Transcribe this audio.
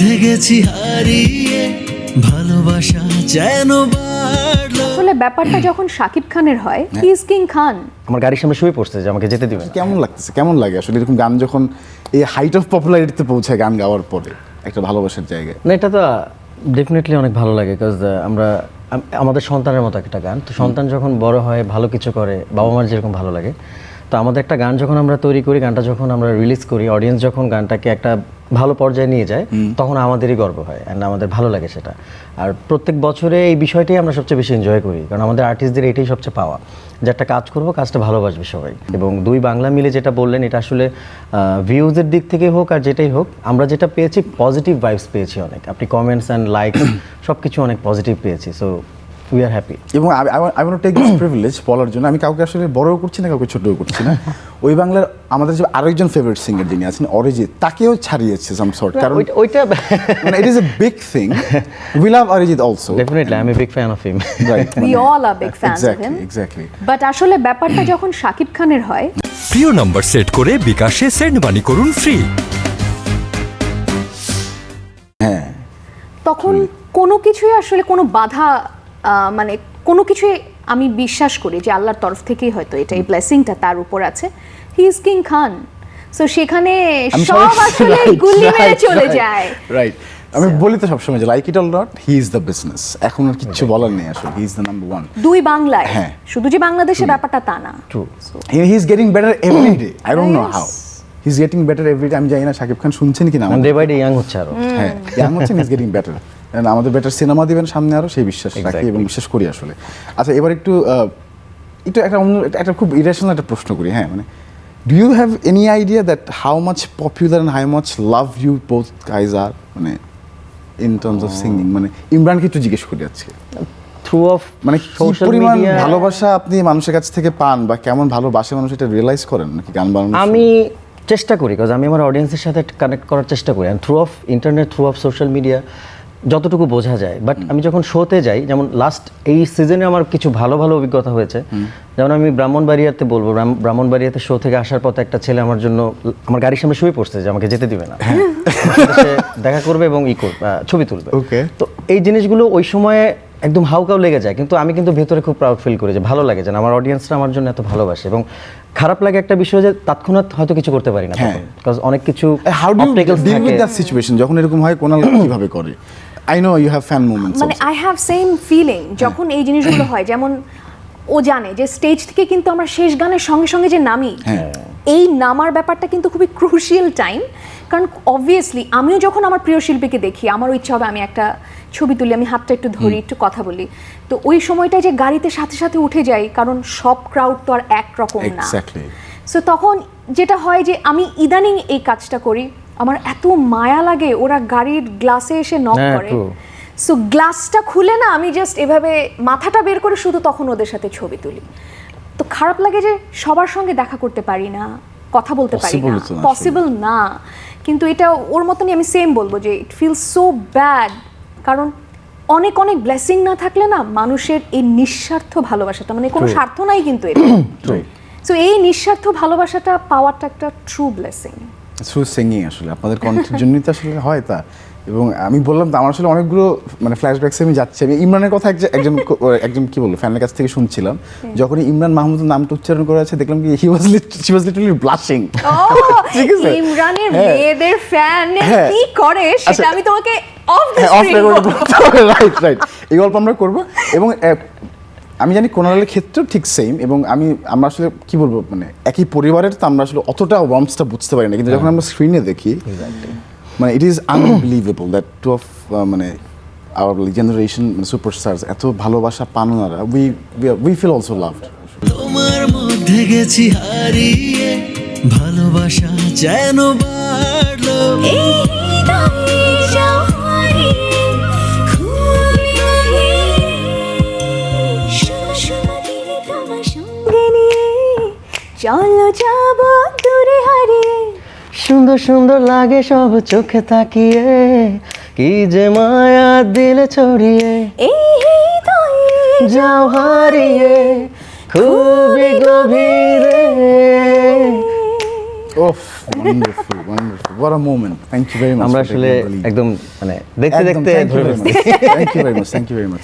মধ্যে গেছি হারিয়ে, ভালোবাসা যেন বাড়লো। আসলে ব্যাপারটা যখন শাকিব খানের হয়, হি ইজ কিং খান। আমার গাড়ির সামনে শুয়ে পড়ছে যে আমাকে যেতে দিবেন। কেমন লাগতেছে, কেমন লাগে আসলে এরকম গান যখন এই হাইট অফ পপুলারিটিতে পৌঁছায় গান গাওয়ার পরে একটা ভালোবাসার জায়গায়? না, এটা তো ডেফিনেটলি অনেক ভালো লাগে, বিকজ আমাদের সন্তানের মতো একটা গান। তো সন্তান যখন বড় হয়, ভালো কিছু করে, বাবা মার যেরকম ভালো লাগে, তো আমাদের একটা গান যখন আমরা তৈরি করি, গানটা যখন আমরা রিলিজ করি, অডিয়েন্স যখন গানটাকে একটা ভালো পর্যায়ে নিয়ে যায়, তখন আমাদেরই গর্ব হয় অ্যান্ড আমাদের ভালো লাগে সেটা। আর প্রত্যেক বছরে এই বিষয়টাই আমরা সবচেয়ে বেশি এনজয় করি, কারণ আমাদের আর্টিস্টদের এটাই সবচেয়ে পাওয়া, যে একটা কাজ করবো, কাজটা ভালোবাসবে সবাই। এবং দুই বাংলা মিলে যেটা বললেন, এটা আসলে ভিউজের দিক থেকে হোক আর যেটাই হোক, আমরা যেটা পেয়েছি পজিটিভ ভাইবস পেয়েছি অনেক। আপনি কমেন্টস অ্যান্ড লাইক সব কিছু অনেক পজিটিভ পেয়েছি, সো উই আর হ্যাপি। এবং I want to take this privilege বলার জন্য, আমি কাউকে আসলে বড়ও করছি না, কাউকে ছোটও করছি না। ওই বাংলার আমাদের যে আরেকজন ফেভারিট সিঙ্গার যিনি আছেন অরিজিৎ, তাকেও ছাড়িয়েছে সাম সর্ট, কারণ ওইটা মানে it is a big thing. We love Arijit also, definitely I am a big fan of him. Right, we all are big fans of him. Exactly. But আসলে ব্যাপারটা যখন শাকিব খানের হয়, প্রিয় নাম্বার সেট করে বিকাশে সেন্ড মানি করুন ফ্রি। হ্যাঁ, তখন কোনো কিছুই আসলে কোনো বাধা, মানে কোনো কিছুই আমি বিশ্বাস করি যে আল্লাহর তরফ থেকেই হয়তো এটা, এই ব্লেসিংটা তার উপর আছে। He is king Khan, so সেখানে সব আসলে গুলি মেরে চলে যায়। রাইট। আমি বলি তো সবসময় যে like it or not, he is the business. এখন আর কিছু বলার নেই, আসলে he is the number one. দুই বাংলায়, হ্যাঁ। শুধু যে বাংলাদেশের ব্যাপারটা তা না। He is getting better every day. I don't know how he is getting better every day. আমি জানি না শাকিব খান শুনছেন কিনা, ডে বাই ডে ইয়াং হচ্ছে আরো। হ্যাঁ, ইয়াং হচ্ছেন, ইজ গেটিং বেটার। আমাদের বেটার সিনেমা দিবেন সামনে আরো, সেই বিশ্বাস রাখি এবং বিশ্বাস করি আসলে। আচ্ছা, এবার একটু একটা অন্য একটা খুব ইরেশনাল একটা প্রশ্ন করি। হ্যাঁ, মানে do you have any idea that how much popular and how much love you both guys are, মানে ইন টার্মস অফ সিঙ্গিং? মানে ইমরানকে একটু জিজ্ঞেস করি আজকে, থ্রু অফ মানে কি পরিমাণ ভালোবাসা আপনি মানুষের কাছ থেকে পান, বা কেমন ভালোবাসে মানুষ, এটা রিয়েলাইজ করেন নাকি গান বানানোর? আমি চেষ্টা করি, বিকজ আমি আমার অডিয়েন্সের সাথে কানেক্ট করার চেষ্টা করি, and through of internet, through of social media যতটুকু বোঝা যায়। বাট আমি যখন শোতে যাই, যেমন লাস্ট এই সিজনে আমার কিছু ভালো ভালো অভিজ্ঞতা হয়েছে। যেমন আমি ব্রাহ্মণবাড়িয়াতে বলবো, ব্রাহ্মণবাড়িয়াতে শো থেকে আসার পথে একটা ছেলে আমার জন্য আমার গাড়ির সামনে শুয়ে পড়ছে যে আমাকে যেতে দিবে না, সে দেখা করবে এবং ছবি তুলবে। ওকে। তো এই জিনিসগুলো ওই সময়ে একদম হাউকাও লেগে যায়, কিন্তু আমি কিন্তু ভেতরে খুব প্রাউড ফিল করি যে ভালো লাগে যে আমার অডিয়েন্সরা আমার জন্য এত ভালোবাসে। এবং খারাপ লাগে একটা বিষয় যে তৎক্ষণাৎ হয়তো কিছু করতে পারি না, বিকজ অনেক কিছু how do you deal with that situation যখন এরকম হয়? কোন কিভাবে করে? I know you have fan moments. মানে আই হ্যাভ সেম ফিলিং যখন এই জিনিসগুলো হয়। যেমন ও জানে যে স্টেজ থেকে কিন্তু আমরা শেষ গানের সঙ্গে সঙ্গে যে নামি, এই নামার ব্যাপারটা কিন্তু খুবই ক্রুশিয়াল টাইম। কারণ অবভিয়াসলি আমিও যখন আমার প্রিয় শিল্পীকে দেখি, আমারও ইচ্ছা হবে আমি একটা ছবি তুলি, আমি হাতটা একটু ধরি, একটু কথা বলি। তো ওই সময়টায় যে গাড়িতে সাথে সাথে উঠে যাই, কারণ সব ক্রাউড তো আর একরকম না। সো তখন যেটা হয় যে আমি ইদানিং এই কাজটা করি, আমার এত মায়া লাগে, ওরা গাড়ির গ্লাসে এসে নক করে, সো গ্লাসটা খুলে না আমি জাস্ট এভাবে মাথাটা বের করে শুধু তখন ওদের সাথে ছবি তুলি। তো খারাপ লাগে যে সবার সঙ্গে দেখা করতে পারি না, কথা বলতে পারি না, পসিবল না। কিন্তু এটা ওর মতনই আমি সেম বলবো যে ইট ফিলস সো ব্যাড, কারণ অনেক অনেক ব্লেসিং না থাকলে না মানুষের এই নিঃস্বার্থ ভালোবাসাটা, মানে কোনো স্বার্থ নাই কিন্তু এটা, সো এই নিঃস্বার্থ ভালোবাসাটা পাওয়াটা একটা ট্রু ব্লেসিং। থ্রু সিঙ্গিং আসলে আপনাদের কণ্ঠের জন্যই তো আসলে হয় তা। এবং আমি বললাম তো আমার আসলে অনেকগুলো মানে ফ্ল্যাশব্যাকসে আমি যাচ্ছি। আমি ইমরানের কথা একজন কি বলবো ফ্যানের কাছ থেকে শুনছিলাম, যখন ইমরান মাহমুদের নামটা উচ্চারণ করা আছে দেখলাম কি শি ওয়াজ লিটারালি ব্লাশিং। ঠিক আছে, ইমরানের মেয়েদের ফ্যান কি করে সেটা আমি তোমাকে অফ দ্য স্ক্রিন রাইট এই গল্প আমরা করব। এবং আমি জানি কোনালের ক্ষেত্রেও ঠিক সেম। এবং আমরা আসলে কি বলবো, মানে একই পরিবারের, তো আমরা আসলে অতটা ওয়ার্মসটা বুঝতে পারি না, কিন্তু যখন আমরা স্ক্রিনে দেখি মানে it is unbelievable that two of মানে আওয়ার জেনারেশন সুপারস্টারস এত ভালোবাসা পান ওনারা। We feel also loved. তোমার মধ্যে গেছি হারিয়ে, ভালোবাসা যেন বাড়লো। চলো যাব দূরে হারিয়ে, সুন্দর সুন্দর লাগে সব চোখে তাকিয়ে, কি যে মায়া দিলে ছড়িয়ে, যাও হারিয়ে খুবই গভীরে। ওফ wonderful wonderful what a moment thank you very much আমরা আসলে একদম মানে দেখতে দেখতে ধরে ফেলছি। Thank you very much